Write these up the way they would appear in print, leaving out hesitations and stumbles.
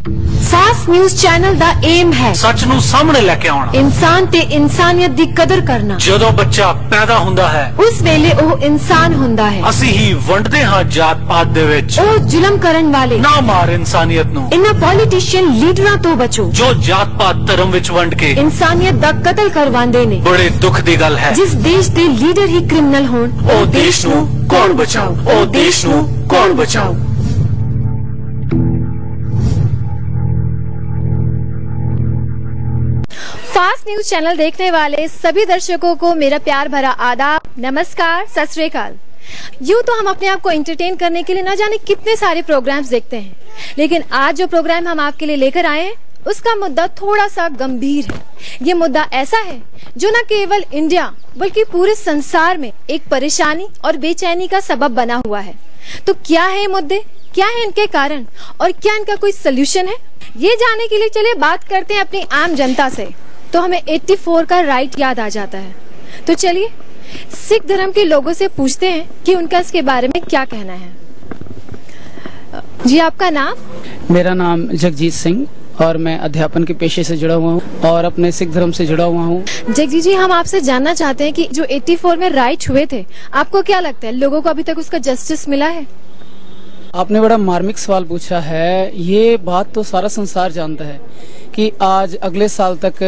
Fast news channel दा M है सच नू सामने लेके आना, इंसान ते इंसानियत दी कदर करना। जदों बच्चा पैदा हुंदा है उस वेले ओह इंसान हुंदा है। असी ही वंडदे हां जात पात दे विच। ओह जुल्म करन वाले ना मार इंसानियत नू। इन्हां पॉलिटिशियन लीडरां तो बचो जो जात पात धर्म विच वंड के इंसानियत दा कत्ल करवांदे ने। बड़े दुख दी गल है। जिस देश दे लीडर ही क्रिमिनल होण, ओ देश नू कौन बचाओ, ओ देश नू कौन बचाओ। फास्ट न्यूज चैनल देखने वाले सभी दर्शकों को मेरा प्यार भरा आदाब, नमस्कार, सत श्री अकाल। यूँ तो हम अपने आप को एंटरटेन करने के लिए न जाने कितने सारे प्रोग्राम्स देखते हैं, लेकिन आज जो प्रोग्राम हम आपके लिए लेकर आए हैं उसका मुद्दा थोड़ा सा गंभीर है। ये मुद्दा ऐसा है जो न केवल इंडिया बल्कि पूरे संसार में एक परेशानी और बेचैनी का सबब बना हुआ है। तो क्या है ये मुद्दे, क्या है इनके कारण और क्या इनका कोई सोल्यूशन है, ये जानने के लिए चलिए बात करते हैं अपनी आम जनता से। तो हमें 84 का राइट याद आ जाता है। तो चलिए सिख धर्म के लोगों से पूछते हैं कि उनका इसके बारे में क्या कहना है। जी आपका नाम? मेरा नाम जगजीत सिंह और मैं अध्यापन के पेशे से जुड़ा हुआ हूँ और अपने सिख धर्म से जुड़ा हुआ हूँ। जगजीत जी, हम आपसे जानना चाहते हैं कि जो 84 में राइट हुए थे, आपको क्या लगता है लोगों को अभी तक उसका जस्टिस मिला है? आपने बड़ा मार्मिक सवाल पूछा है। ये बात तो सारा संसार जानता है कि आज अगले साल तक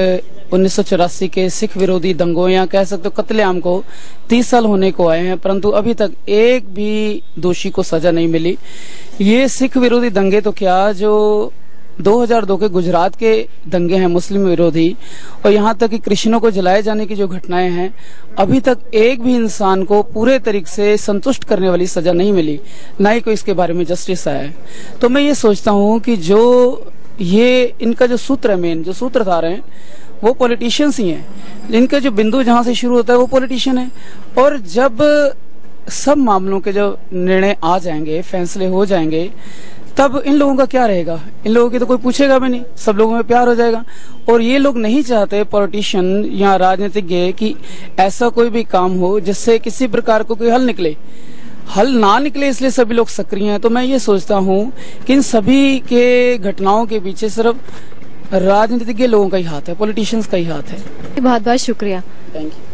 1984 के सिख विरोधी दंगों या कह सकते हो कत्लेआम को 30 साल होने को आए हैं, परंतु अभी तक एक भी दोषी को सजा नहीं मिली। ये सिख विरोधी दंगे तो क्या, जो 2002 के गुजरात के दंगे हैं मुस्लिम विरोधी, और यहाँ तक कि कृष्णों को जलाए जाने की जो घटनाएं हैं, अभी तक एक भी इंसान को पूरे तरीके से संतुष्ट करने वाली सजा नहीं मिली, ना ही कोई इसके बारे में जस्टिस आया है। तो मैं ये सोचता हूँ कि जो ये इनका जो सूत्र है, मेन जो सूत्रधार हैं वो पॉलिटिशियंस ही हैं। इनका जो बिंदु जहाँ से शुरू होता है वो पॉलिटिशियन है, और जब सब मामलों के जो निर्णय आ जाएंगे, फैसले हो जाएंगे, तब इन लोगों का क्या रहेगा? इन लोगों की तो कोई पूछेगा भी नहीं, सब लोगों में प्यार हो जाएगा। और ये लोग नहीं चाहते पॉलिटिशियन या राजनीतिज्ञ कि ऐसा कोई भी काम हो जिससे किसी प्रकार को कोई हल निकले, हल ना निकले, इसलिए सभी लोग सक्रिय हैं। तो मैं ये सोचता हूँ कि इन सभी के घटनाओं के पीछे सिर्फ राजनीतिज्ञ लोगों का ही हाथ है, पॉलिटिशियंस का ही हाथ है। बहुत बहुत शुक्रिया। Thank you.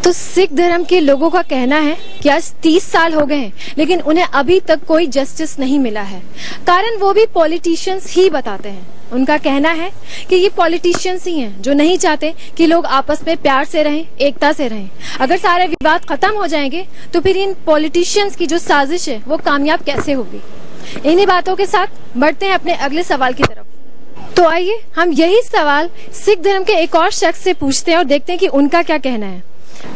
तो सिख धर्म के लोगों का कहना है कि आज 30 साल हो गए हैं, लेकिन उन्हें अभी तक कोई जस्टिस नहीं मिला है। कारण वो भी पॉलिटिशियंस ही बताते हैं। उनका कहना है कि ये पॉलिटिशियंस ही हैं जो नहीं चाहते कि लोग आपस में प्यार से रहें, एकता से रहें। अगर सारे विवाद खत्म हो जाएंगे तो फिर इन पॉलिटिशियंस की जो साजिश है वो कामयाब कैसे होगी। इन्हीं बातों के साथ बढ़ते हैं अपने अगले सवाल की तरफ। तो आइए हम यही सवाल सिख धर्म के एक और शख्स से पूछते हैं और देखते हैं कि उनका क्या कहना है।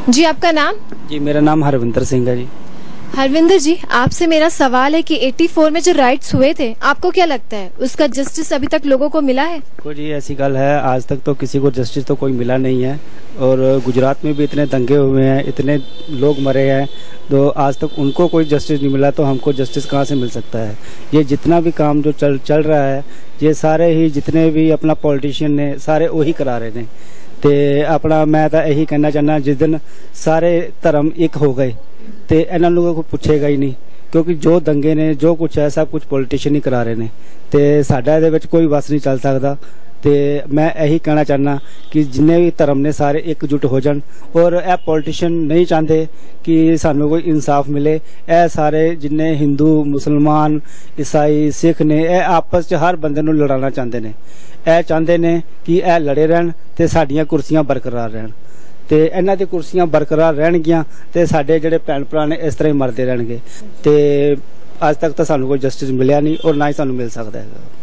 जी आपका नाम? जी मेरा नाम हरविंदर सिंह है। जी हरविंदर जी, आपसे मेरा सवाल है कि 84 में जो राइट्स हुए थे, आपको क्या लगता है उसका जस्टिस अभी तक लोगों को मिला है? कोई जी ऐसी गल है, आज तक तो किसी को जस्टिस तो कोई मिला नहीं है। और गुजरात में भी इतने दंगे हुए हैं, इतने लोग मरे हैं, तो आज तक उनको कोई जस्टिस नहीं मिला, तो हमको जस्टिस कहाँ से मिल सकता है? ये जितना भी काम जो चल रहा है, ये सारे ही जितने भी अपना पॉलिटिशियन ने सारे वही करा रहे हैं। ते अपना मैं तो यही कहना चाहना, जिस दिन सारे धर्म एक हो गए ते इन्हां लोगों को पूछेगा ही नहीं, क्योंकि जो दंगे ने जो कुछ है सब कुछ पॉलिटिशियन ही करा रहे हैं, ते साडा इहदे विच कोई वस नहीं चल सकता। ते मैं यही कहना चाहना कि जिन्ने भी धर्म ने सारे एकजुट हो जान, और यह पॉलिटिशियन नहीं चाहते कि सानू कोई इंसाफ मिले। यह सारे जिन्ने हिंदू, मुसलमान, ईसाई, सिख ने यह आपस च हर बंदे नू लड़ाना चाहते ने। यह चाहते ने कि यह लड़े रहन ते साडियां कुर्सियां बरकरार रहन, ते इन्हां दी कुर्सियां बरकरार रहणगियां ते साडे जिहड़े भैन भरा ने इस तरह ही मरदे रहणगे। ते आज तक तो सानू कोई जस्टिस मिलिया नहीं और ना ही सानू मिल सकता है।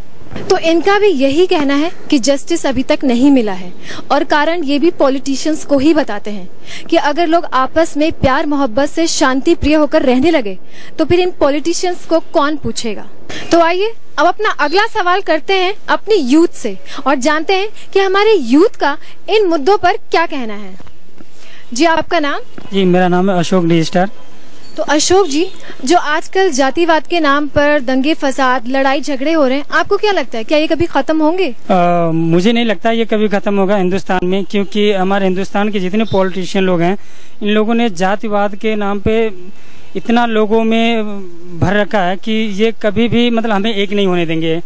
तो इनका भी यही कहना है कि जस्टिस अभी तक नहीं मिला है, और कारण ये भी पॉलिटिशियंस को ही बताते हैं कि अगर लोग आपस में प्यार मोहब्बत से शांति प्रिय होकर रहने लगे तो फिर इन पॉलिटिशियंस को कौन पूछेगा। तो आइए अब अपना अगला सवाल करते हैं अपनी यूथ से और जानते हैं कि हमारे यूथ का इन मुद्दों पर क्या कहना है। जी आपका नाम? जी मेरा नाम है अशोक डिजिस्टर। तो अशोक जी, जो आजकल जातिवाद के नाम पर दंगे फसाद लड़ाई झगड़े हो रहे हैं, आपको क्या लगता है क्या ये कभी खत्म होंगे? मुझे नहीं लगता ये कभी खत्म होगा हिंदुस्तान में, क्योंकि हमारे हिंदुस्तान के जितने पॉलिटिशियन लोग हैं, इन लोगों ने जातिवाद के नाम पे इतना लोगों में भर रखा है कि ये कभी भी मतलब हमें एक नहीं होने देंगे।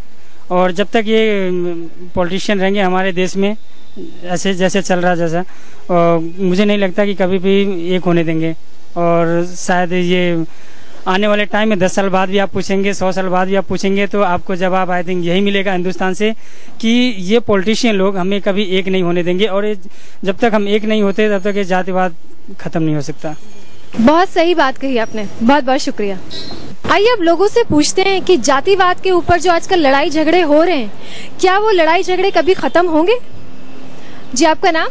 और जब तक ये पॉलिटिशियन रहेंगे हमारे देश में ऐसे जैसे चल रहा जैसा, और मुझे नहीं लगता कि कभी भी एक होने देंगे। और शायद ये आने वाले टाइम में 10 साल बाद भी आप पूछेंगे, 100 साल बाद भी आप पूछेंगे, तो आपको जवाब आई थिंक यही मिलेगा हिंदुस्तान से कि ये पॉलिटिशियन लोग हमें कभी एक नहीं होने देंगे। और जब तक हम एक नहीं होते तब तक ये जातिवाद खत्म नहीं हो सकता। बहुत सही बात कही आपने, बहुत बहुत शुक्रिया। आइए अब लोगों से पूछते हैं कि जातिवाद के ऊपर जो आजकल लड़ाई झगड़े हो रहे हैं, क्या वो लड़ाई झगड़े कभी खत्म होंगे? जी, आपका नाम?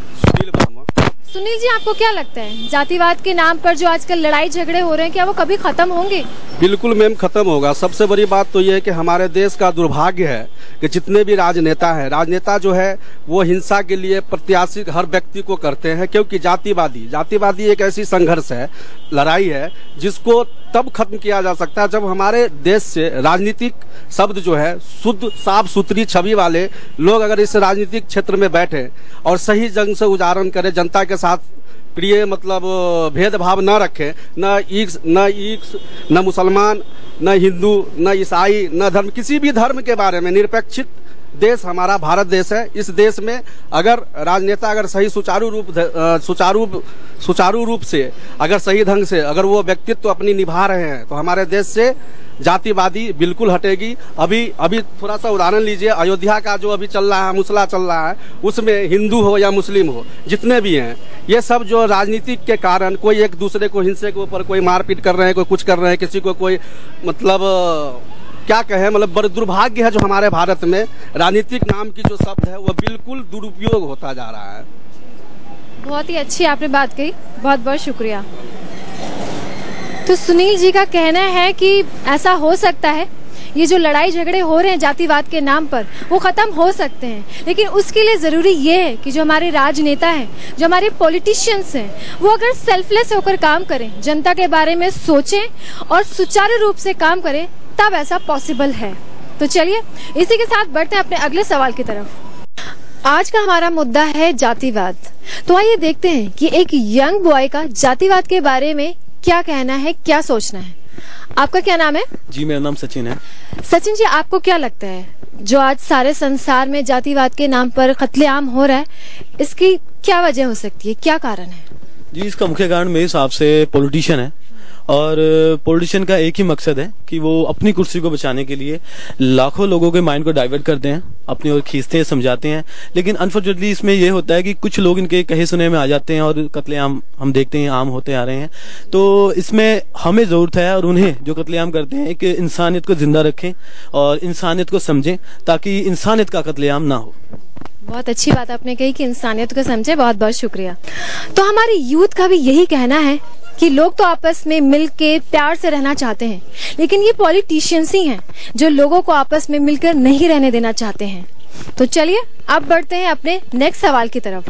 सुनील जी, आपको क्या लगता है जातिवाद के नाम पर जो आजकल लड़ाई झगड़े हो रहे हैं, क्या वो कभी खत्म होंगे? बिल्कुल मैम, खत्म होगा। सबसे बड़ी बात तो ये है कि हमारे देश का दुर्भाग्य है कि जितने भी राजनेता जो है वो हिंसा के लिए प्रत्याशी हर व्यक्ति को करते हैं, क्योंकि जातिवादी एक ऐसी संघर्ष है, लड़ाई है, जिसको तब खत्म किया जा सकता है जब हमारे देश से राजनीतिक शब्द जो है शुद्ध साफ सुथरी छवि वाले लोग अगर इस राजनीतिक क्षेत्र में बैठे और सही ढंग से उच्चारण करें, जनता के साथ प्रिय मतलब भेदभाव न रखें, न मुसलमान, न हिंदू, न ईसाई, न धर्म, किसी भी धर्म के बारे में निरपेक्षित देश हमारा भारत देश है। इस देश में अगर राजनेता अगर सही सुचारू रूप से अगर सही ढंग से अगर वो व्यक्तित्व अपनी निभा रहे हैं तो हमारे देश से जातिवादी बिल्कुल हटेगी। अभी थोड़ा सा उदाहरण लीजिए, अयोध्या का जो अभी चल रहा है, मसला चल रहा है, उसमें हिंदू हो या मुस्लिम हो, जितने भी हैं, ये सब जो राजनीतिक के कारण कोई एक दूसरे को हिंसे के ऊपर कोई मारपीट कर रहे हैं, कोई कुछ कर रहे हैं, किसी को कोई मतलब क्या कहे, मतलब बड़ा दुर्भाग्य है जो हमारे भारत में राजनीतिक नाम की जो शब्द है वो बिल्कुल दुरुपयोग होता जा रहा है। बहुत ही अच्छी आपने बात कही, बहुत बहुत शुक्रिया। तो सुनील जी का कहना है कि ऐसा हो सकता है, ये जो लड़ाई झगड़े हो रहे हैं जातिवाद के नाम पर वो खत्म हो सकते हैं, लेकिन उसके लिए जरूरी ये है कि जो हमारे राजनेता हैं, जो हमारे पॉलिटिशियंस हैं, वो अगर सेल्फलेस होकर काम करें, जनता के बारे में सोचें और सुचारू रूप से काम करें, तब ऐसा पॉसिबल है। तो चलिए इसी के साथ बढ़ते हैं अपने अगले सवाल की तरफ। आज का हमारा मुद्दा है जातिवाद। तो आइए देखते हैं कि एक यंग बॉय का जातिवाद के बारे में क्या कहना है, क्या सोचना है। आपका क्या नाम है? जी, मेरा नाम सचिन है। सचिन जी, आपको क्या लगता है जो आज सारे संसार में जातिवाद के नाम पर कत्लेआम हो रहा है, इसकी क्या वजह हो सकती है, क्या कारण है? जी, इसका मुख्य कारण मेरे हिसाब से पॉलिटिशियन है। और पॉलिटिशियन का एक ही मकसद है कि वो अपनी कुर्सी को बचाने के लिए लाखों लोगों के माइंड को डाइवर्ट करते हैं, अपनी ओर खींचते हैं, समझाते हैं। लेकिन अनफॉर्चुनेटली इसमें ये होता है कि कुछ लोग इनके कहे सुने में आ जाते हैं और कत्लेआम हम देखते हैं आम होते आ रहे हैं। तो इसमें हमें जरूरत है और उन्हें जो कत्लेआम करते हैं कि इंसानियत को जिंदा रखें और इंसानियत को समझें, ताकि इंसानियत का कत्लेआम ना हो। बहुत अच्छी बात आपने कही कि इंसानियत को समझे, बहुत बहुत शुक्रिया। तो हमारे यूथ का भी यही कहना है कि लोग तो आपस में मिलके प्यार से रहना चाहते हैं, लेकिन ये पॉलिटिशियंस ही हैं जो लोगों को आपस में मिलकर नहीं रहने देना चाहते हैं। तो चलिए अब बढ़ते हैं अपने नेक्स्ट सवाल की तरफ।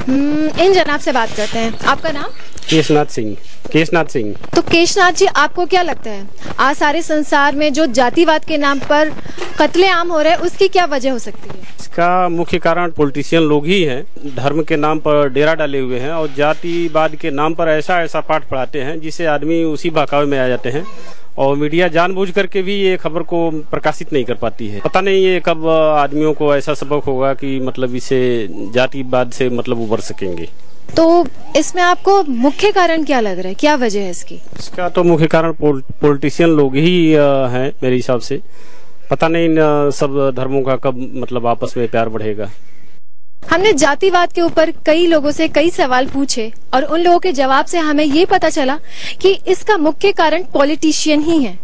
इन जनाब से बात करते हैं। आपका नाम? केशनाथ सिंह। तो केशनाथ जी, आपको क्या लगता है आज सारे संसार में जो जातिवाद के नाम पर कत्लेआम हो रहा है, उसकी क्या वजह हो सकती है? इसका मुख्य कारण पॉलिटिशियन लोग ही हैं, धर्म के नाम पर डेरा डाले हुए हैं और जातिवाद के नाम पर ऐसा पाठ पढ़ाते हैं जिससे आदमी उसी बहकावे में आ जाते हैं। और मीडिया जानबूझ करके भी ये खबर को प्रकाशित नहीं कर पाती है। पता नहीं ये कब आदमियों को ऐसा सबक होगा कि मतलब इसे जातिवाद से मतलब उबर सकेंगे। तो इसमें आपको मुख्य कारण क्या लग रहा है, क्या वजह है इसकी? इसका तो मुख्य कारण पॉलिटिशियन लोग ही हैं मेरे हिसाब से। पता नहीं इन सब धर्मों का कब मतलब आपस में प्यार बढ़ेगा। हमने जातिवाद के ऊपर कई लोगों से कई सवाल पूछे और उन लोगों के जवाब से हमें ये पता चला कि इसका मुख्य कारण पॉलिटिशियन ही है।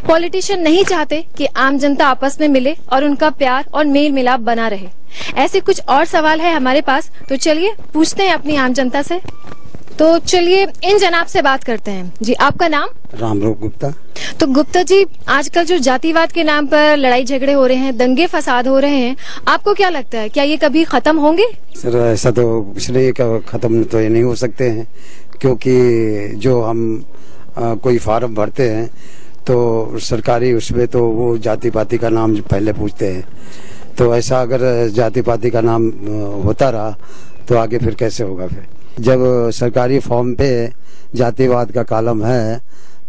पॉलिटिशियन नहीं चाहते कि आम जनता आपस में मिले और उनका प्यार और मेल मिलाप बना रहे। ऐसे कुछ और सवाल है हमारे पास, तो चलिए पूछते हैं अपनी आम जनता से। तो चलिए इन जनाब से बात करते हैं। जी, आपका नाम? रामरूप गुप्ता। तो गुप्ता जी, आजकल जो जातिवाद के नाम पर लड़ाई झगड़े हो रहे हैं, दंगे फसाद हो रहे हैं, आपको क्या लगता है क्या ये कभी खत्म होंगे? सर ऐसा तो कुछ नहीं, खत्म तो ये नहीं हो सकते हैं, क्योंकि जो हम कोई फार्म भरते हैं तो सरकारी उसमें तो वो जाति पाति का नाम पहले पूछते हैं। तो ऐसा अगर जाति पाति का नाम होता रहा तो आगे फिर कैसे होगा? फिर जब सरकारी फॉर्म पे जातिवाद का कॉलम है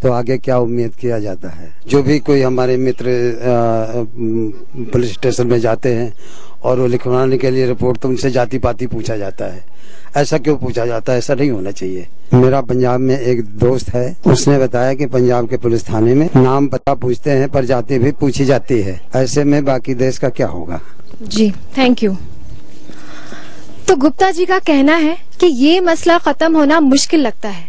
तो आगे क्या उम्मीद किया जाता है। जो भी कोई हमारे मित्र पुलिस स्टेशन में जाते हैं और वो लिखवाने के लिए रिपोर्ट, तो उनसे जाति पाति पूछा जाता है। ऐसा क्यों पूछा जाता है? ऐसा नहीं होना चाहिए। मेरा पंजाब में एक दोस्त है, उसने बताया कि पंजाब के पुलिस थाने में नाम पता पूछते हैं पर जाति भी पूछी जाती है। ऐसे में बाकी देश का क्या होगा। जी थैंक यू। तो गुप्ता जी का कहना है कि ये मसला खत्म होना मुश्किल लगता है,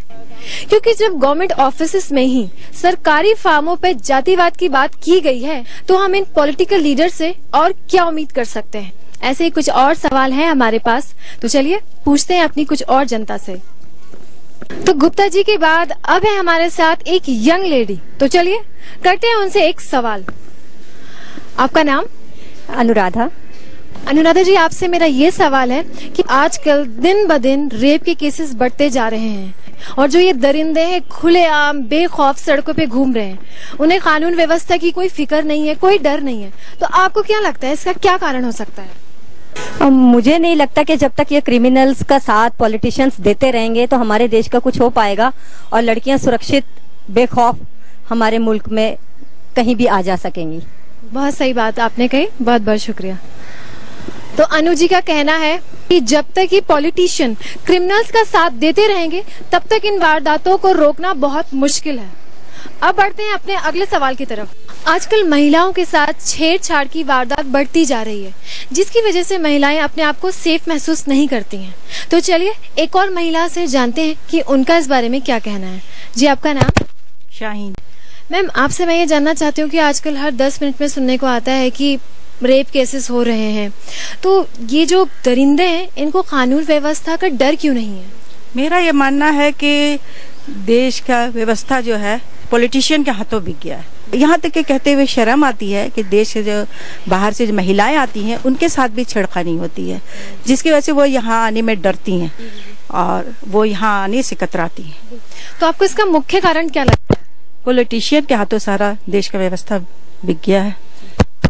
क्योंकि जब गवर्नमेंट ऑफिसेस में ही सरकारी फार्मों पे जातिवाद की बात की गई है, तो हम इन पॉलिटिकल लीडर से और क्या उम्मीद कर सकते हैं। ऐसे ही कुछ और सवाल हैं हमारे पास, तो चलिए पूछते हैं अपनी कुछ और जनता से। तो गुप्ता जी के बाद अब है हमारे साथ एक यंग लेडी, तो चलिए करते हैं उनसे एक सवाल। आपका नाम? अनुराधा। अनुराधा जी, आपसे मेरा ये सवाल है कि आजकल दिन ब दिन रेप के केसेस बढ़ते जा रहे हैं और जो ये दरिंदे हैं खुलेआम बेखौफ सड़कों पे घूम रहे हैं, उन्हें कानून व्यवस्था की कोई फिक्र नहीं है, कोई डर नहीं है, तो आपको क्या लगता है इसका क्या कारण हो सकता है? मुझे नहीं लगता कि जब तक ये क्रिमिनल्स का साथ पॉलिटिशियंस देते रहेंगे तो हमारे देश का कुछ हो पाएगा और लड़कियां सुरक्षित बेखौफ हमारे मुल्क में कहीं भी आ जा सकेंगी। बहुत सही बात आपने कही, बहुत बहुत शुक्रिया। तो अनु जी का कहना है कि जब तक ये पॉलिटिशियन क्रिमिनल्स का साथ देते रहेंगे तब तक इन वारदातों को रोकना बहुत मुश्किल है। अब बढ़ते हैं अपने अगले सवाल की तरफ। आजकल महिलाओं के साथ छेड़छाड़ की वारदात बढ़ती जा रही है, जिसकी वजह से महिलाएं अपने आप को सेफ महसूस नहीं करती हैं। तो चलिए एक और महिला से जानते हैं कि उनका इस बारे में क्या कहना है। जी आपका नाम? शाहीन। मैम, आपसे मैं ये जानना चाहती हूँ कि आजकल हर 10 मिनट में सुनने को आता है कि रेप केसेस हो रहे हैं, तो ये जो दरिंदे हैं इनको कानून व्यवस्था का डर क्यों नहीं है? मेरा ये मानना है कि देश का व्यवस्था जो है पॉलिटिशियन के हाथों बिक गया है। यहाँ तक के कहते हुए शर्म आती है कि देश से जो बाहर से जो महिलाएं आती हैं उनके साथ भी छेड़खानी होती है, जिसकी वजह से वो यहाँ आने में डरती हैं और वो यहाँ आने से कतराती हैं। तो आपको इसका मुख्य कारण क्या लगता है? पॉलिटिशियन के हाथों सारा देश का व्यवस्था बिक गया है।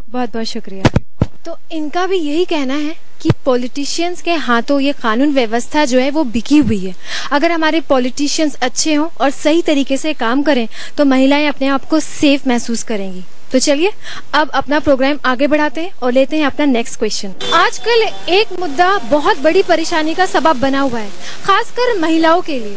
बहुत बहुत शुक्रिया। तो इनका भी यही कहना है कि पॉलिटिशियंस के हाथों ये कानून व्यवस्था जो है वो बिकी हुई है। अगर हमारे पॉलिटिशियंस अच्छे हों और सही तरीके से काम करें तो महिलाएं अपने आप को सेफ महसूस करेंगी। तो चलिए अब अपना प्रोग्राम आगे बढ़ाते हैं और लेते हैं अपना नेक्स्ट क्वेश्चन। आजकल एक मुद्दा बहुत बड़ी परेशानी का सबब बना हुआ है, खासकर महिलाओं के लिए।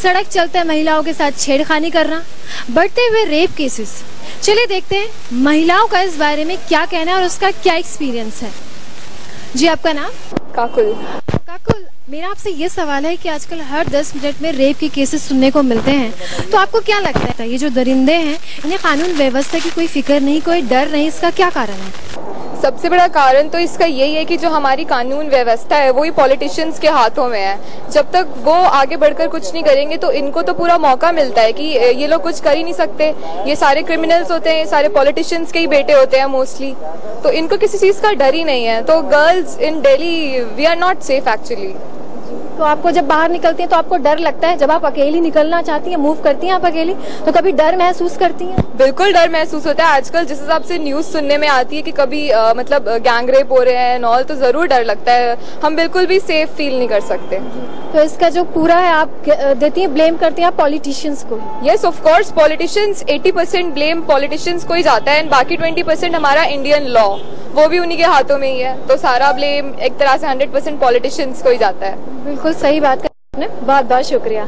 सड़क चलते महिलाओं के साथ छेड़खानी करना, बढ़ते हुए रेप केसेस। चलिए देखते हैं महिलाओं का इस बारे में क्या कहना है और उसका क्या एक्सपीरियंस है। जी आपका नाम? काकुल। काकुल, मेरा आपसे ये सवाल है कि आजकल हर 10 मिनट में रेप के केसेस सुनने को मिलते हैं, तो आपको क्या लगता है ये जो दरिंदे हैं इन्हें कानून व्यवस्था की कोई फिक्र नहीं, कोई डर नहीं, इसका क्या कारण है? सबसे बड़ा कारण तो इसका यही है कि जो हमारी कानून व्यवस्था है वो ही पॉलिटिशियंस के हाथों में है। जब तक वो आगे बढ़कर कुछ नहीं करेंगे तो इनको तो पूरा मौका मिलता है कि ये लोग कुछ कर ही नहीं सकते। ये सारे क्रिमिनल्स होते हैं, ये सारे पॉलिटिशियंस के ही बेटे होते हैं मोस्टली, तो इनको किसी चीज का डर ही नहीं है। तो girls in Delhi we are not safe actually. तो आपको जब बाहर निकलती हैं तो आपको डर लगता है? जब आप अकेली निकलना चाहती हैं, मूव करती हैं आप अकेली, तो कभी डर महसूस करती हैं? बिल्कुल डर महसूस होता है। आजकल जिस हिसाब से न्यूज सुनने में आती है कि कभी मतलब गैंग रेप हो रहे हैं नॉल, तो जरूर डर लगता है। हम बिल्कुल भी सेफ फील नहीं कर सकते। तो इसका जो पूरा है आप देती हैं, ब्लेम करती हैं आप पॉलिटिशियंस को? Yes of course, politicians 80% blame politicians को ही जाता है, बाकी 20% हमारा इंडियन लॉ वो भी उन्हीं के हाथों में ही है। तो सारा ब्लेम एक तरह से 100% पॉलिटिशियंस को ही जाता है। बिल्कुल सही बात कही आपने, बहुत बहुत शुक्रिया।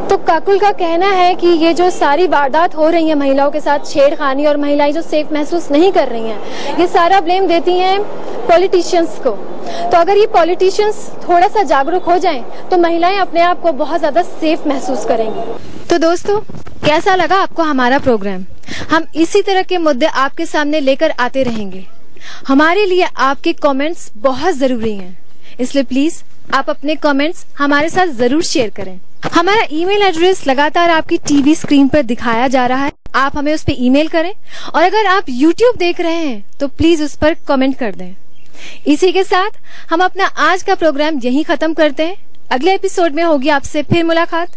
तो काकुल का कहना है कि ये जो सारी वारदात हो रही है महिलाओं के साथ छेड़खानी और महिलाएं जो सेफ महसूस नहीं कर रही हैं, ये सारा ब्लेम देती हैं पॉलिटिशियंस को। तो अगर ये पॉलिटिशियंस थोड़ा सा जागरूक हो जाएं तो महिलाएं अपने आप को बहुत ज्यादा सेफ महसूस करेंगी। तो दोस्तों, कैसा लगा आपको हमारा प्रोग्राम? हम इसी तरह के मुद्दे आपके सामने लेकर आते रहेंगे। हमारे लिए आपके कमेंट्स बहुत जरूरी हैं, इसलिए प्लीज आप अपने कमेंट्स हमारे साथ जरूर शेयर करें। हमारा ईमेल एड्रेस लगातार आपकी टीवी स्क्रीन पर दिखाया जा रहा है, आप हमें उस पर ईमेल करें। और अगर आप यूट्यूब देख रहे हैं तो प्लीज उस पर कमेंट कर दें। इसी के साथ हम अपना आज का प्रोग्राम यहीं खत्म करते हैं। अगले एपिसोड में होगी आपसे फिर मुलाकात,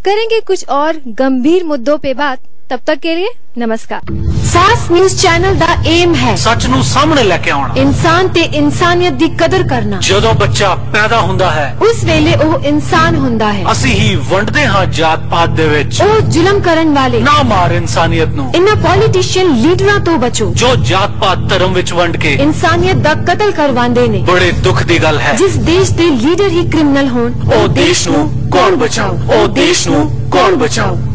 करेंगे कुछ और गंभीर मुद्दों पे बात। तब तक के लिए नमस्कार। सास न्यूज चैनल दा एम है सच ਨੂੰ ਸਾਹਮਣੇ ਲੈ ਕੇ ਆਉਣਾ, इंसान ते इंसानियत दी कदर करना। ਜਦੋਂ ਬੱਚਾ ਪੈਦਾ ਹੁੰਦਾ ਹੈ उस वेले ਉਹ इंसान ਹੁੰਦਾ है। ਅਸੀਂ ਹੀ ਵੰਡਦੇ ਹਾਂ ਜਾਤ ਪਾਤ ਦੇ ਵਿੱਚ, ਉਹ जुलम करन वाले ਨਾ ਮਾਰ ਇਨਸਾਨੀਅਤ ਨੂੰ। इन्हां पॉलिटिशियन लीडरां तो बचो ਜੋ ਜਾਤ ਪਾਤ ਧਰਮ ਵਿੱਚ ਵੰਡ ਕੇ इंसानियत दा कतल करवांदे ने। ਬੜੇ ਦੁੱਖ ਦੀ ਗੱਲ ਹੈ। जिस देश दे लीडर ही क्रिमिनल होण ਉਹ ਦੇਸ਼ ਨੂੰ ਕੌਣ ਬਚਾਊ, ਉਹ ਦੇਸ਼ ਨੂੰ ਕੌਣ ਬਚਾਊ।